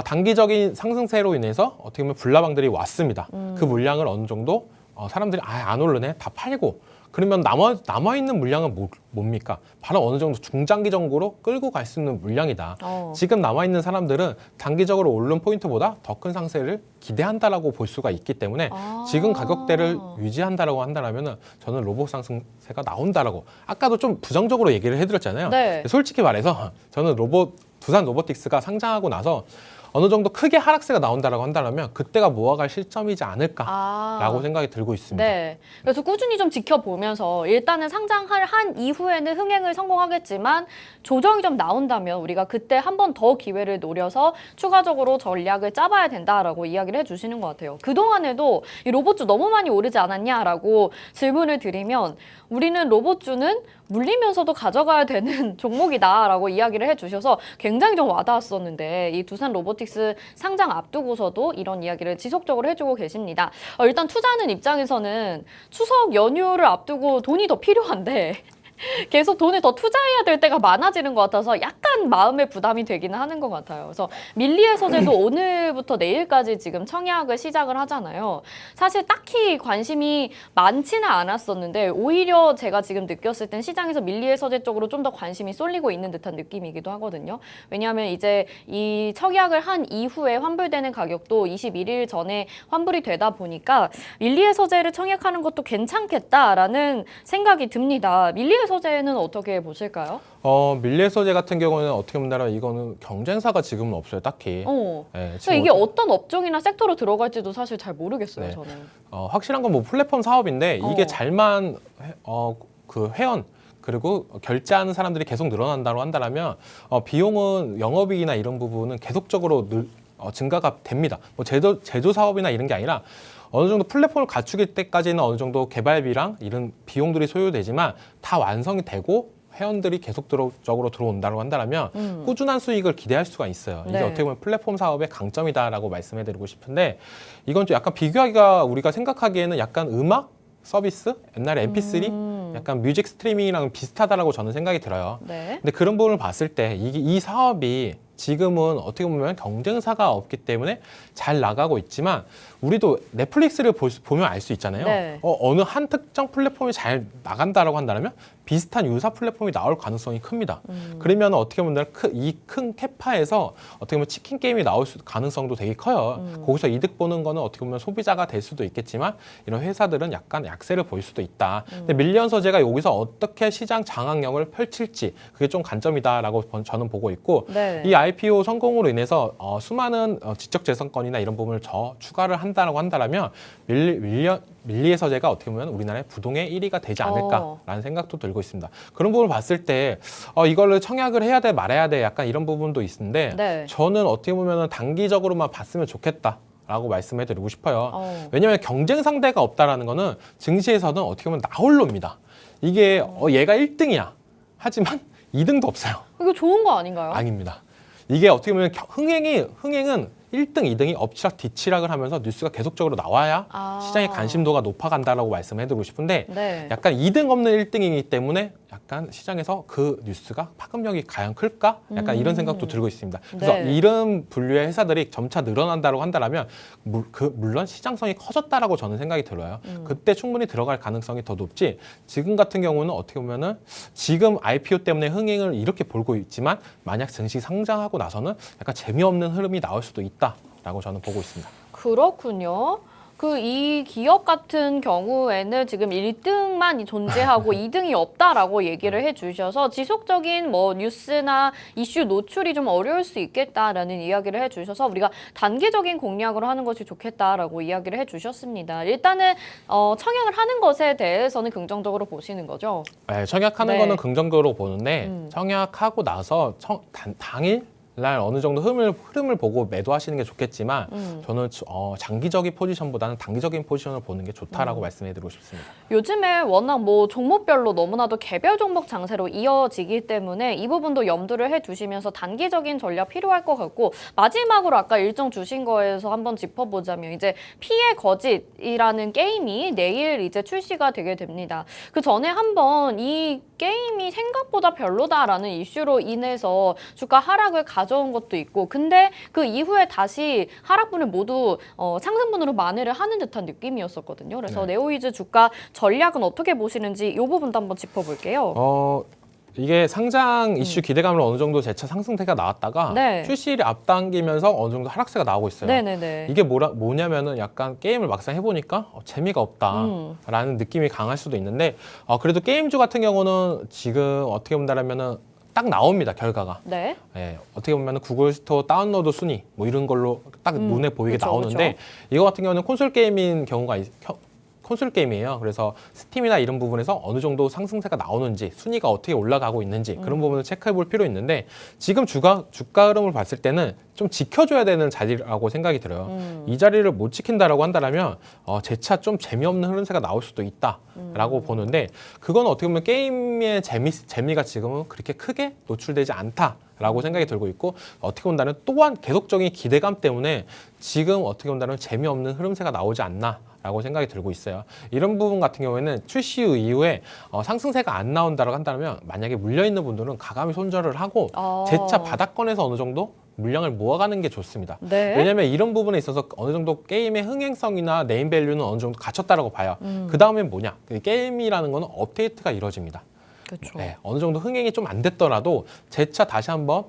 단기적인 상승세로 인해서 어떻게 보면 불나방들이 왔습니다. 그 물량을 어느 정도 사람들이 안 오르네 다 팔고 그러면 남아있는 물량은 뭡니까? 바로 어느 정도 중장기적으로 끌고 갈 수 있는 물량이다. 지금 남아있는 사람들은 단기적으로 오른 포인트보다 더 큰 상승을 기대한다라고 볼 수가 있기 때문에 지금 가격대를 유지한다라고 한다면 저는 로봇 상승세가 나온다라고 아까도 좀 부정적으로 얘기를 해드렸잖아요. 네. 솔직히 말해서 저는 두산 로보틱스가 상장하고 나서 어느 정도 크게 하락세가 나온다라고 한다면 그때가 모아갈 시점이지 않을까라고 생각이 들고 있습니다. 네. 그래서 꾸준히 좀 지켜보면서 일단은 상장을 한 이후에는 흥행을 성공하겠지만 조정이 좀 나온다면 우리가 그때 한 번 더 기회를 노려서 추가적으로 전략을 짜봐야 된다라고 이야기를 해주시는 것 같아요. 그동안에도 이 로봇주 너무 많이 오르지 않았냐라고 질문을 드리면 우리는 로봇주는 물리면서도 가져가야 되는 종목이다라고 이야기를 해주셔서 굉장히 좀 와닿았었는데 이 두산 로보틱스 상장 앞두고서도 이런 이야기를 지속적으로 해주고 계십니다. 일단 투자하는 입장에서는 추석 연휴를 앞두고 돈이 더 필요한데 계속 돈을 더 투자해야 될 때가 많아지는 것 같아서 약간 마음의 부담이 되기는 하는 것 같아요. 그래서 밀리의 소재도 오늘부터 내일까지 지금 청약을 시작을 하잖아요. 사실 딱히 관심이 많지는 않았었는데 오히려 제가 지금 느꼈을 땐 시장에서 밀리의 소재 쪽으로 좀 더 관심이 쏠리고 있는 듯한 느낌이기도 하거든요. 왜냐하면 이제 이 청약을 한 이후에 환불되는 가격도 21일 전에 환불이 되다 보니까 밀리의 소재를 청약하는 것도 괜찮겠다라는 생각이 듭니다. 밀리의 소재는 어떻게 보실까요? 밀리의 소재 같은 경우는 어떻게 보면 이거는 경쟁사가 지금은 없어요, 딱히. 네, 이게 어떤 업종이나 섹터로 들어갈지도 사실 잘 모르겠어요, 네. 저는. 확실한 건 뭐 플랫폼 사업인데 이게 잘만 그 회원 그리고 결제하는 사람들이 계속 늘어난다고 한다면 비용은 영업이익이나 이런 부분은 계속적으로 증가가 됩니다. 뭐 제조 사업이나 이런 게 아니라 어느 정도 플랫폼을 갖추길 때까지는 어느 정도 개발비랑 이런 비용들이 소요되지만 다 완성이 되고 회원들이 계속적으로 들어온다고 한다면 꾸준한 수익을 기대할 수가 있어요. 이게 네. 어떻게 보면 플랫폼 사업의 강점이다라고 말씀해드리고 싶은데 이건 좀 약간 비교하기가 우리가 생각하기에는 약간 음악 서비스? 옛날에 MP3? 약간 뮤직 스트리밍이랑 비슷하다라고 저는 생각이 들어요. 네. 근데 그런 부분을 봤을 때 이 사업이 지금은 어떻게 보면 경쟁사가 없기 때문에 잘 나가고 있지만 우리도 넷플릭스를 보면 알 수 있잖아요. 네. 어느 한 특정 플랫폼이 잘 나간다라고 한다면 비슷한 유사 플랫폼이 나올 가능성이 큽니다. 그러면 어떻게 보면 이 큰 캐파에서 어떻게 보면 치킨 게임이 나올 가능성도 되게 커요. 거기서 이득 보는 거는 어떻게 보면 소비자가 될 수도 있겠지만 이런 회사들은 약간 약세를 보일 수도 있다. 근데 밀리언 소재가 여기서 어떻게 시장 장악력을 펼칠지 그게 좀 관점이다라고 저는 보고 있고 네. 이 IPO 성공으로 인해서 수많은 지적 재산권이나 이런 부분을 더 추가를 한다고 한다면 밀리의 소재가 어떻게 보면 우리나라의 부동의 1위가 되지 않을까라는 생각도 들고 있습니다. 그런 부분을 봤을 때 이거를 청약을 해야 돼 말아야 돼 약간 이런 부분도 있는데 네. 저는 어떻게 보면 단기적으로만 봤으면 좋겠다. 라고 말씀해드리고 싶어요. 왜냐하면 경쟁 상대가 없다라는 거는 증시에서는 어떻게 보면 나홀로입니다. 이게 얘가 1등이야. 하지만 2등도 없어요. 이거 좋은 거 아닌가요? 아닙니다. 이게 어떻게 보면 흥행은 1등, 2등이 엎치락 뒤치락을 하면서 뉴스가 계속적으로 나와야 시장의 관심도가 높아간다라고 말씀해드리고 싶은데 네. 약간 2등 없는 1등이기 때문에 약간 시장에서 그 뉴스가 파급력이 과연 클까? 약간 이런 생각도 들고 있습니다. 그래서 네. 이런 분류의 회사들이 점차 늘어난다고 한다면 물론 시장성이 커졌다라고 저는 생각이 들어요. 그때 충분히 들어갈 가능성이 더 높지 지금 같은 경우는 어떻게 보면은 지금 IPO 때문에 흥행을 이렇게 볼고 있지만 만약 증시 상장하고 나서는 약간 재미없는 흐름이 나올 수도 있다라고 저는 보고 있습니다. 그렇군요. 이 기업 같은 경우에는 지금 1등만 존재하고 2등이 없다라고 얘기를 해주셔서 지속적인 뭐 뉴스나 이슈 노출이 좀 어려울 수 있겠다라는 이야기를 해주셔서 우리가 단기적인 공략으로 하는 것이 좋겠다라고 이야기를 해주셨습니다. 일단은 청약을 하는 것에 대해서는 긍정적으로 보시는 거죠? 네, 청약하는 네. 거는 긍정적으로 보는데 청약하고 나서 당일 날 어느 정도 흐름을 보고 매도하시는 게 좋겠지만 저는 장기적인 포지션보다는 단기적인 포지션을 보는 게 좋다라고 말씀해드리고 싶습니다. 요즘에 워낙 뭐 종목별로 너무나도 개별 종목 장세로 이어지기 때문에 이 부분도 염두를 해두시면서 단기적인 전략 필요할 것 같고 마지막으로 아까 일정 주신 거에서 한번 짚어보자면 이제 피해 거짓이라는 게임이 내일 이제 출시가 되게 됩니다. 그 전에 한번 이 게임이 생각보다 별로다라는 이슈로 인해서 주가 하락을 가져온 것도 있고 근데 그 이후에 다시 하락분을 모두 상승분으로 만회를 하는 듯한 느낌이었었거든요. 그래서 네. 네오위즈 주가 전략은 어떻게 보시는지 이 부분도 한번 짚어볼게요. 이게 상장 이슈 기대감으로 어느 정도 재차 상승세가 나왔다가 네. 출시일이 앞당기면서 어느 정도 하락세가 나오고 있어요. 네네네. 이게 뭐냐면은 약간 게임을 막상 해보니까 재미가 없다라는 느낌이 강할 수도 있는데 그래도 게임주 같은 경우는 지금 어떻게 본다면은 딱 나옵니다, 결과가. 네. 예, 어떻게 보면 구글 스토어 다운로드 순위 뭐 이런 걸로 딱 눈에 보이게 그쵸, 나오는데 이거 같은 경우는 콘솔 게임인 경우가 콘솔 게임이에요. 그래서 스팀이나 이런 부분에서 어느 정도 상승세가 나오는지 순위가 어떻게 올라가고 있는지 그런 부분을 체크해 볼 필요 있는데 지금 주가 흐름을 봤을 때는 좀 지켜줘야 되는 자리라고 생각이 들어요. 이 자리를 못 지킨다라고 한다면 재차 좀 재미없는 흐름세가 나올 수도 있다라고 보는데 그건 어떻게 보면 게임의 재미가 지금은 그렇게 크게 노출되지 않다라고 생각이 들고 있고 어떻게 본다면 또한 계속적인 기대감 때문에 지금 어떻게 본다면 재미없는 흐름세가 나오지 않나 라고 생각이 들고 있어요. 이런 부분 같은 경우에는 출시 이후에 상승세가 안 나온다고 한다면 만약에 물려있는 분들은 과감히 손절을 하고 재차 바닥권에서 어느 정도 물량을 모아가는 게 좋습니다. 네. 왜냐하면 이런 부분에 있어서 어느 정도 게임의 흥행성이나 네임밸류는 어느 정도 갖췄다라고 봐요. 그 다음엔 뭐냐? 게임이라는 거는 업데이트가 이루어집니다. 그렇죠. 네, 어느 정도 흥행이 좀 안 됐더라도 재차 다시 한번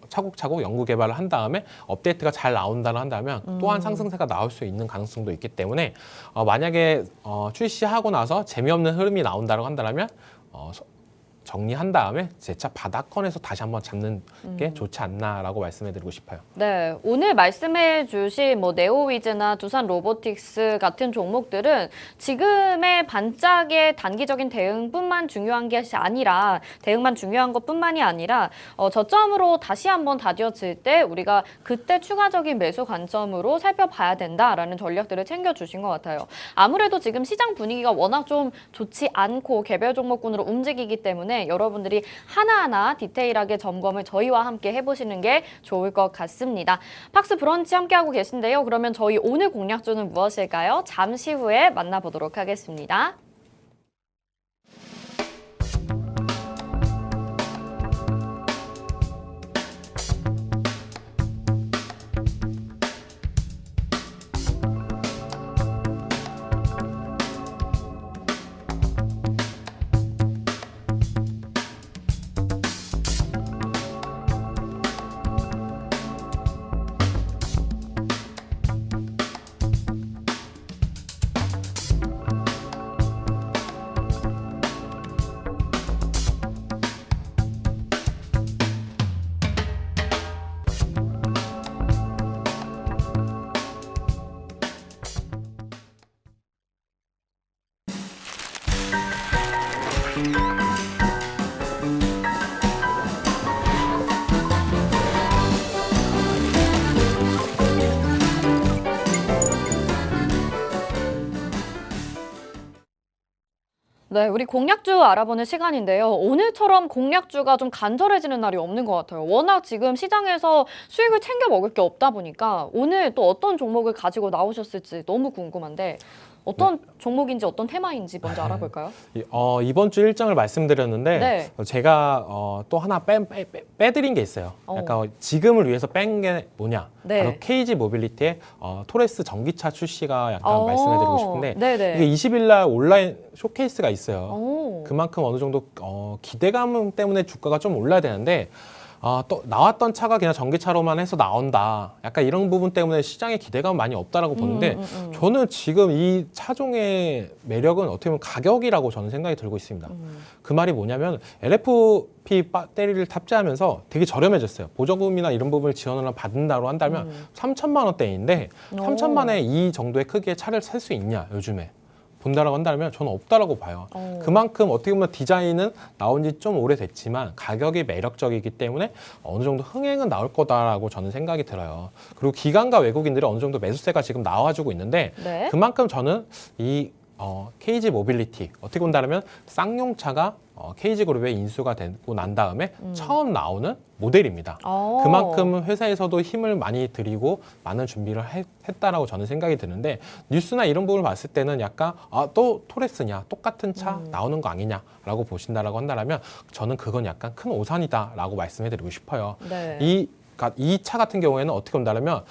차곡차곡 연구 개발을 한 다음에 업데이트가 잘 나온다고 한다면 또한 상승세가 나올 수 있는 가능성도 있기 때문에 만약에 출시하고 나서 재미없는 흐름이 나온다고 한다면 정리한 다음에 재차 바닥권에서 다시 한번 잡는 게 좋지 않나라고 말씀해드리고 싶어요. 네, 오늘 말씀해주신 네오위즈나 두산 로보틱스 같은 종목들은 지금의 반짝의 단기적인 대응뿐만 중요한 것이 아니라 대응만 중요한 것뿐만이 아니라 저점으로 다시 한번 다져질 때 우리가 그때 추가적인 매수 관점으로 살펴봐야 된다라는 전략들을 챙겨주신 것 같아요. 아무래도 지금 시장 분위기가 워낙 좀 좋지 않고 개별 종목군으로 움직이기 때문에 여러분들이 하나하나 디테일하게 점검을 저희와 함께 해보시는 게 좋을 것 같습니다. 팍스 브런치 함께하고 계신데요. 그러면 저희 오늘 공략주는 무엇일까요? 잠시 후에 만나보도록 하겠습니다. 네, 우리 공략주 알아보는 시간인데요. 오늘처럼 공략주가 좀 간절해지는 날이 없는 것 같아요. 워낙 지금 시장에서 수익을 챙겨 먹을 게 없다 보니까 오늘 또 어떤 종목을 가지고 나오셨을지 너무 궁금한데 어떤 종목인지 어떤 테마인지 먼저 알아볼까요? 이번 주 일정을 말씀드렸는데 네. 제가 또 하나 빼드린 게 있어요. 약간 지금을 위해서 뺀 게 뭐냐? 네. 바로 KG 모빌리티의 토레스 전기차 출시가 약간 말씀해드리고 싶은데 네네. 이게 20일 날 온라인 쇼케이스가 있어요. 오. 그만큼 어느 정도 기대감 때문에 주가가 좀 올라야 되는데 또 나왔던 차가 그냥 전기차로만 해서 나온다. 약간 이런 부분 때문에 시장에 기대감 많이 없다라고 보는데 저는 지금 이 차종의 매력은 어떻게 보면 가격이라고 저는 생각이 들고 있습니다. 그 말이 뭐냐면 LFP 배터리를 탑재하면서 되게 저렴해졌어요. 보조금이나 이런 부분을 지원을 받는다고 한다면 3천만 원대인데 3천만에 이 정도의 크기의 차를 살 수 있냐 요즘에. 본다라고 한다면 저는 없다라고 봐요. 그만큼 어떻게 보면 디자인은 나온 지 좀 오래됐지만 가격이 매력적이기 때문에 어느 정도 흥행은 나올 거다라고 저는 생각이 들어요. 그리고 기관과 외국인들이 어느 정도 매수세가 지금 나와주고 있는데 네. 그만큼 저는 이 KG 모빌리티 어떻게 본다면 쌍용차가 KG그룹에 인수가 되고 난 다음에 처음 나오는 모델입니다. 그만큼 회사에서도 힘을 많이 들이고 많은 준비를 했다라고 저는 생각이 드는데 뉴스나 이런 부분을 봤을 때는 약간 또 토레스냐 똑같은 차 나오는 거 아니냐라고 보신다라고 한다면 저는 그건 약간 큰 오산이다라고 말씀해드리고 싶어요. 네. 이 그러니까 이 차 같은 경우에는 어떻게 본다면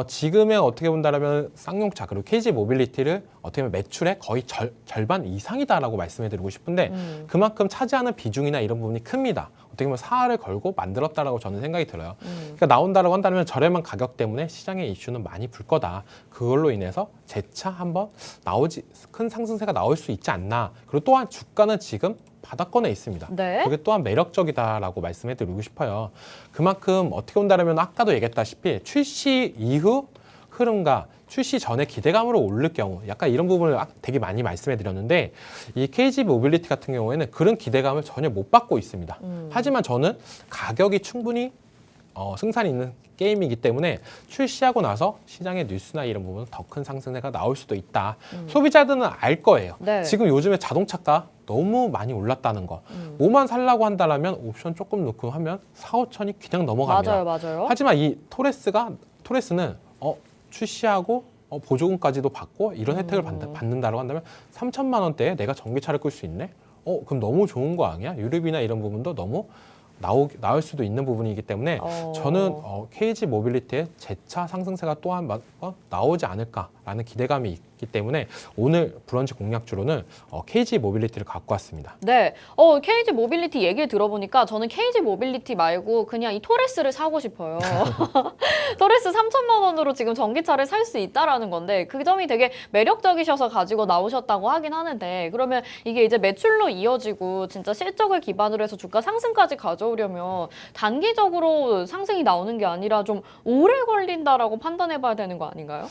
지금의 어떻게 본다면 쌍용차 그리고 KG 모빌리티를 어떻게 보면 매출의 거의 절반 이상이다라고 말씀해드리고 싶은데 그만큼 차지하는 비중이나 이런 부분이 큽니다. 어떻게 보면 사활을 걸고 만들었다라고 저는 생각이 들어요. 그러니까 나온다라고 한다면 저렴한 가격 때문에 시장의 이슈는 많이 불 거다. 그걸로 인해서 재차 한번 큰 상승세가 나올 수 있지 않나. 그리고 또한 주가는 지금 바닥권에 있습니다. 네. 그게 또한 매력적이다라고 말씀해드리고 싶어요. 그만큼 어떻게 본다면 아까도 얘기했다시피 출시 이후 흐름과 출시 전에 기대감으로 오를 경우 약간 이런 부분을 되게 많이 말씀해드렸는데 이 KG 모빌리티 같은 경우에는 그런 기대감을 전혀 못 받고 있습니다. 하지만 저는 가격이 충분히 승산이 있는 게임이기 때문에 출시하고 나서 시장의 뉴스나 이런 부분은 더 큰 상승세가 나올 수도 있다. 소비자들은 알 거예요. 네. 지금 요즘에 자동차가 너무 많이 올랐다는 거. 뭐만 살라고 한다면 옵션 조금 넣고 하면 4, 5천이 그냥 넘어갑니다. 맞아요. 하지만 이 토레스는 출시하고 보조금까지도 받고 이런 혜택을 받는다고 한다면 3천만 원대에 내가 전기차를 끌 수 있네? 그럼 너무 좋은 거 아니야? 유류비나 이런 부분도 너무 나올 수도 있는 부분이기 때문에 저는 KG 모빌리티의 재차 상승세가 또한 나오지 않을까라는 기대감이 있기 때문에 오늘 브런치 공략주로는 KG 모빌리티를 갖고 왔습니다. 네, KG 모빌리티 얘기를 들어보니까 저는 KG 모빌리티 말고 그냥 이 토레스를 사고 싶어요. 토레스 3천만 원으로 지금 전기차를 살 수 있다라는 건데 그 점이 되게 매력적이셔서 가지고 나오셨다고 하긴 하는데 그러면 이게 이제 매출로 이어지고 진짜 실적을 기반으로 해서 주가 상승까지 가져오려면 단기적으로 상승이 나오는 게 아니라 좀 오래 걸린다라고 판단해봐야 되는 거 아닌가요?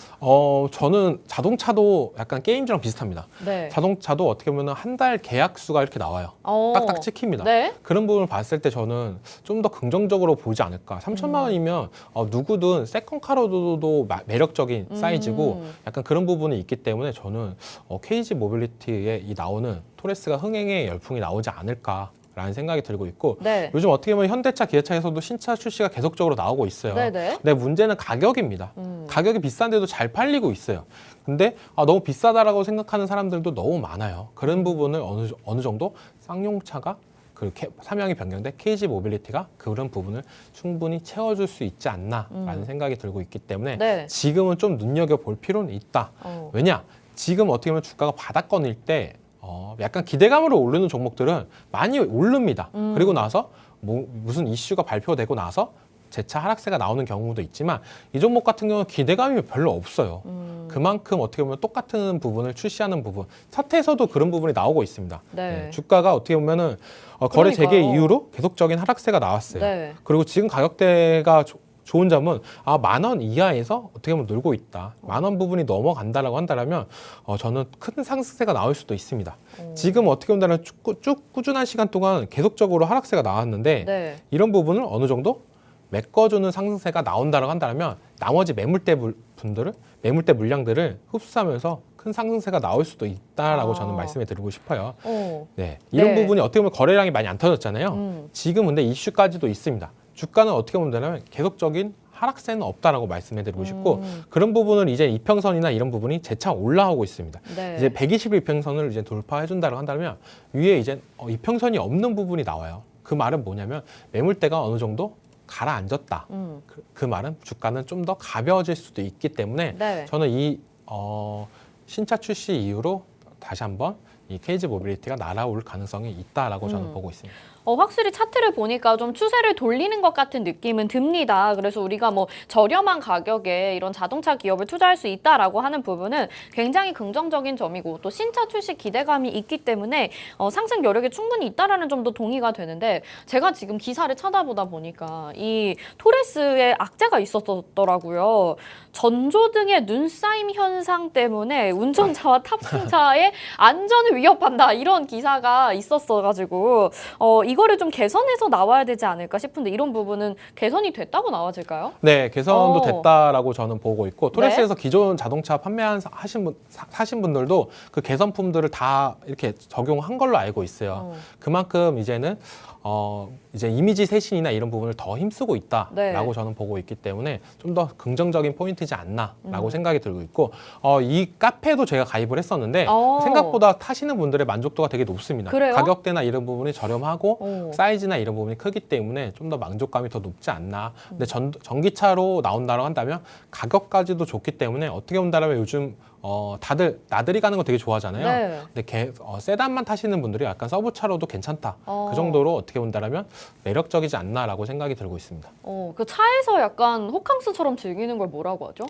저는 자동차도 약간 게임즈랑 비슷합니다. 네. 자동차도 어떻게 보면 한 달 계약수가 이렇게 나와요. 딱딱 찍힙니다. 네. 그런 부분을 봤을 때 저는 좀 더 긍정적으로 보지 않을까. 3천만 원이면 누구든 세컨카로도 매력적인 사이즈고 약간 그런 부분이 있기 때문에 저는 KG 모빌리티에 이 나오는 토레스가 흥행의 열풍이 나오지 않을까. 라는 생각이 들고 있고 네. 요즘 어떻게 보면 현대차, 기아차에서도 신차 출시가 계속적으로 나오고 있어요. 네네. 근데 문제는 가격입니다. 가격이 비싼데도 잘 팔리고 있어요. 근데 너무 비싸다라고 생각하는 사람들도 너무 많아요. 그런 부분을 어느 정도 쌍용차가 그렇게 사명이 변경돼 KG 모빌리티가 그런 부분을 충분히 채워줄 수 있지 않나라는 생각이 들고 있기 때문에 네. 지금은 좀 눈여겨볼 필요는 있다. 왜냐? 지금 어떻게 보면 주가가 바닥권일 때 약간 기대감으로 오르는 종목들은 많이 오릅니다. 그리고 나서 무슨 이슈가 발표되고 나서 재차 하락세가 나오는 경우도 있지만 이 종목 같은 경우는 기대감이 별로 없어요. 그만큼 어떻게 보면 똑같은 부분을 출시하는 부분, 사태에서도 그런 부분이 나오고 있습니다. 네. 주가가 어떻게 보면은 거래 재개 그러니까요. 이후로 계속적인 하락세가 나왔어요. 네. 그리고 지금 가격대가 좋은 점은 10,000원 이하에서 어떻게 보면 놀고 있다. 10,000원 부분이 넘어간다라고 한다면 저는 큰 상승세가 나올 수도 있습니다. 지금 어떻게 본다면 쭉 꾸준한 시간 동안 계속적으로 하락세가 나왔는데 네. 이런 부분을 어느 정도 메꿔주는 상승세가 나온다라고 한다면 나머지 매물대 물량들을 흡수하면서 큰 상승세가 나올 수도 있다라고 저는 말씀해 드리고 싶어요. 네, 이런 네. 부분이 어떻게 보면 거래량이 많이 안 터졌잖아요. 지금 근데 이슈까지도 있습니다. 주가는 어떻게 보면 계속적인 하락세는 없다라고 말씀해드리고 싶고 그런 부분을 이제 이평선이나 이런 부분이 재차 올라오고 있습니다. 네. 이제 121평선을 이제 돌파해준다고 한다면 위에 이제 이평선이 없는 부분이 나와요. 그 말은 뭐냐면 매물대가 어느 정도 가라앉았다. 그 말은 주가는 좀 더 가벼워질 수도 있기 때문에 네. 저는 이 신차 출시 이후로 다시 한번 이 KG 모빌리티가 날아올 가능성이 있다라고 저는 보고 있습니다. 확실히 차트를 보니까 좀 추세를 돌리는 것 같은 느낌은 듭니다. 그래서 우리가 뭐 저렴한 가격에 이런 자동차 기업을 투자할 수 있다라고 하는 부분은 굉장히 긍정적인 점이고 또 신차 출시 기대감이 있기 때문에 상승 여력이 충분히 있다라는 점도 동의가 되는데 제가 지금 기사를 찾아보다 보니까 이 토레스에 악재가 있었더라고요. 전조등의 눈싸임 현상 때문에 운전자와 탑승자의 안전을 위협한다 이런 기사가 있었어가지고 이거를 좀 개선해서 나와야 되지 않을까 싶은데 이런 부분은 개선이 됐다고 나와질까요? 네, 개선도 됐다라고 저는 보고 있고 토레스에서 네. 기존 자동차 사신 분들도 그 개선품들을 다 이렇게 적용한 걸로 알고 있어요. 그만큼 이제는 이제 이미지 쇄신이나 이런 부분을 더 힘쓰고 있다라고 네. 저는 보고 있기 때문에 좀 더 긍정적인 포인트지 않나라고 생각이 들고 있고 이 카페도 제가 가입을 했었는데 생각보다 사시는 분들의 만족도가 되게 높습니다. 그래요? 가격대나 이런 부분이 저렴하고 오. 사이즈나 이런 부분이 크기 때문에 좀 더 만족감이 더 높지 않나. 근데 전기차로 나온다고 한다면 가격까지도 좋기 때문에 어떻게 본다면 요즘 다들 나들이 가는 거 되게 좋아하잖아요. 네. 근데 세단만 타시는 분들이 약간 서브차로도 괜찮다. 어. 그 정도로 어떻게 본다면 매력적이지 않나라고 생각이 들고 있습니다. 그 차에서 약간 호캉스처럼 즐기는 걸 뭐라고 하죠?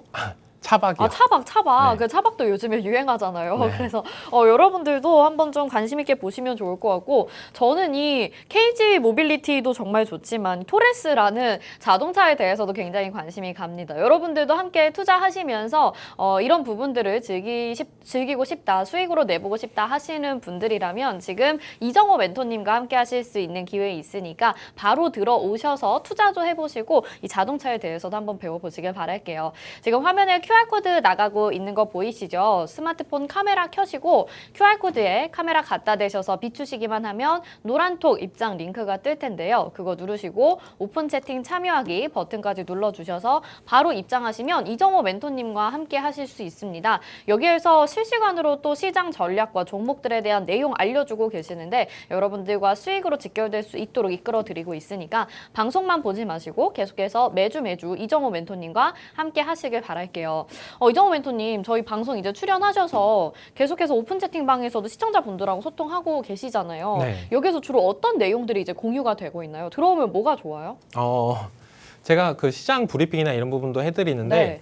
차박이요. 아, 차박. 네. 그 차박도 요즘에 유행하잖아요. 네. 그래서 여러분들도 한번 좀 관심 있게 보시면 좋을 것 같고, 저는 이 KG 모빌리티도 정말 좋지만 토레스라는 자동차에 대해서도 굉장히 관심이 갑니다. 여러분들도 함께 투자하시면서 이런 부분들을 즐기고 싶다, 수익으로 내보고 싶다 하시는 분들이라면 지금 이정호 멘토님과 함께 하실 수 있는 기회 있으니까 바로 들어오셔서 투자도 해보시고 이 자동차에 대해서도 한번 배워보시길 바랄게요. 지금 화면에 QR코드 나가고 있는 거 보이시죠? 스마트폰 카메라 켜시고 QR코드에 카메라 갖다 대셔서 비추시기만 하면 노란톡 입장 링크가 뜰 텐데요. 그거 누르시고 오픈 채팅 참여하기 버튼까지 눌러주셔서 바로 입장하시면 이정호 멘토님과 함께 하실 수 있습니다. 여기에서 실시간으로 또 시장 전략과 종목들에 대한 내용 알려주고 계시는데 여러분들과 수익으로 직결될 수 있도록 이끌어드리고 있으니까 방송만 보지 마시고 계속해서 매주 이정호 멘토님과 함께 하시길 바랄게요. 이정호 멘토님, 저희 방송 이제 출연하셔서 계속해서 오픈 채팅방에서도 시청자분들하고 소통하고 계시잖아요. 네. 여기서 주로 어떤 내용들이 이제 공유가 되고 있나요? 들어오면 뭐가 좋아요? 제가 그 시장 브리핑이나 이런 부분도 해드리는데 네.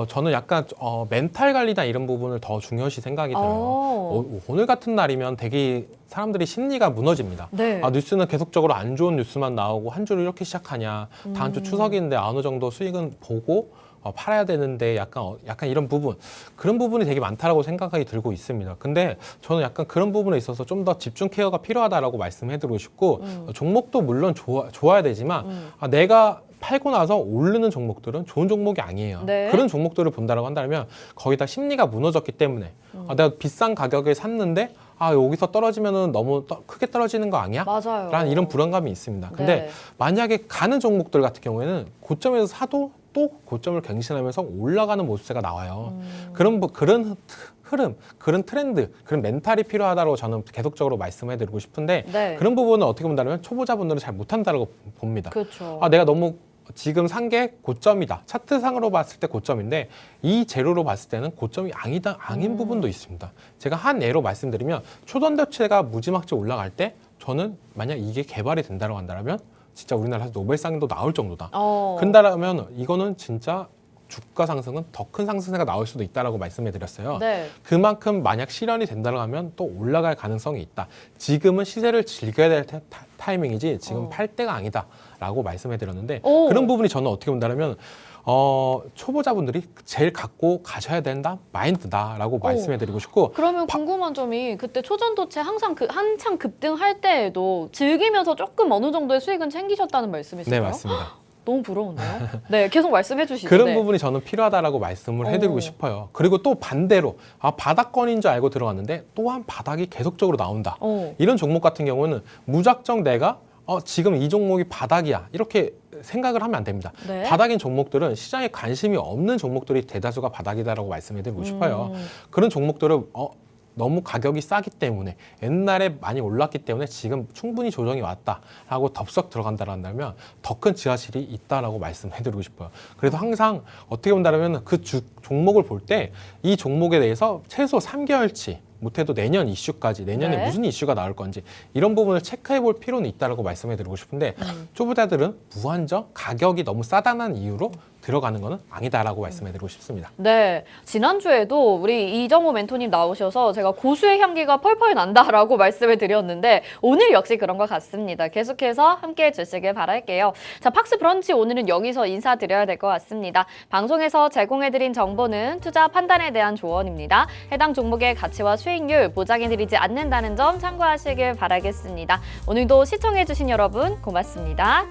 저는 약간 멘탈 관리나 이런 부분을 더 중요시 생각이 들어요. 오늘 같은 날이면 되게 사람들이 심리가 무너집니다. 네. 뉴스는 계속적으로 안 좋은 뉴스만 나오고 한 주를 이렇게 시작하냐. 다음 주 추석인데 어느 정도 수익은 보고 팔아야 되는데 약간 이런 부분, 그런 부분이 되게 많다라고 생각이 들고 있습니다. 근데 저는 약간 그런 부분에 있어서 좀 더 집중 케어가 필요하다라고 말씀해드리고 싶고 종목도 물론 좋아야 되지만 내가 팔고 나서 오르는 종목들은 좋은 종목이 아니에요. 네. 그런 종목들을 본다라고 한다면 거의 다 심리가 무너졌기 때문에 내가 비싼 가격에 샀는데 여기서 떨어지면은 너무 크게 떨어지는 거 아니야? 맞아요. 라는 이런 불안감이 있습니다. 근데 네. 만약에 가는 종목들 같은 경우에는 고점에서 사도 또 고점을 갱신하면서 올라가는 모습세가 나와요. 그런 흐름, 그런 트렌드, 그런 멘탈이 필요하다고 저는 계속적으로 말씀해드리고 싶은데 네. 그런 부분은 어떻게 본다면 초보자분들은 잘 못한다고 봅니다. 그렇죠. 내가 너무 지금 산 게 고점이다. 차트상으로 봤을 때 고점인데 이 재료로 봤을 때는 고점이 아닌 부분도 있습니다. 제가 한 예로 말씀드리면 초전도체가 무지막지 올라갈 때 저는 만약 이게 개발이 된다고 한다면 진짜 우리나라에서 노벨상도 나올 정도다. 근다라면 이거는 진짜 주가 상승은 더 큰 상승세가 나올 수도 있다라고 말씀해 드렸어요. 네. 그만큼 만약 실현이 된다고 하면 또 올라갈 가능성이 있다. 지금은 시세를 즐겨야 될 타이밍이지 지금 팔 때가 아니다라고 말씀해 드렸는데 그런 부분이 저는 어떻게 본다면 초보자분들이 제일 갖고 가셔야 된다 마인드다라고 말씀해 드리고 싶고 그러면 궁금한 점이 그때 초전도체 항상 한창 급등할 때에도 즐기면서 조금 어느 정도의 수익은 챙기셨다는 말씀이신가요? 네, 맞습니다. 너무 부러운데요? 네, 계속 말씀해 주시죠. 그런 네. 부분이 저는 필요하다라고 말씀을 해드리고 싶어요. 그리고 또 반대로 바닥권인 줄 알고 들어갔는데 또한 바닥이 계속적으로 나온다. 이런 종목 같은 경우는 무작정 내가 지금 이 종목이 바닥이야 이렇게 생각을 하면 안 됩니다. 네? 바닥인 종목들은 시장에 관심이 없는 종목들이 대다수가 바닥이다라고 말씀해드리고 싶어요. 그런 종목들은 너무 가격이 싸기 때문에 옛날에 많이 올랐기 때문에 지금 충분히 조정이 왔다라고 덥석 들어간다면 더 큰 지하실이 있다라고 말씀해드리고 싶어요. 그래서 항상 어떻게 본다면 그 종목을 볼 때 이 종목에 대해서 최소 3개월치 못해도 내년 이슈까지 내년에 네. 무슨 이슈가 나올 건지 이런 부분을 체크해 볼 필요는 있다라고 말씀해드리고 싶은데 초보자들은 무한정 가격이 너무 싸다는 이유로 들어가는 거는 아니다라고 말씀해드리고 싶습니다. 네, 지난주에도 우리 이정호 멘토님 나오셔서 제가 고수의 향기가 펄펄 난다라고 말씀을 드렸는데 오늘 역시 그런 것 같습니다. 계속해서 함께해 주시길 바랄게요. 자, 팍스 브런치 오늘은 여기서 인사드려야 될 것 같습니다. 방송에서 제공해드린 정보는 투자 판단에 대한 조언입니다. 해당 종목의 가치와 수익률 보장해드리지 않는다는 점 참고하시길 바라겠습니다. 오늘도 시청해주신 여러분 고맙습니다.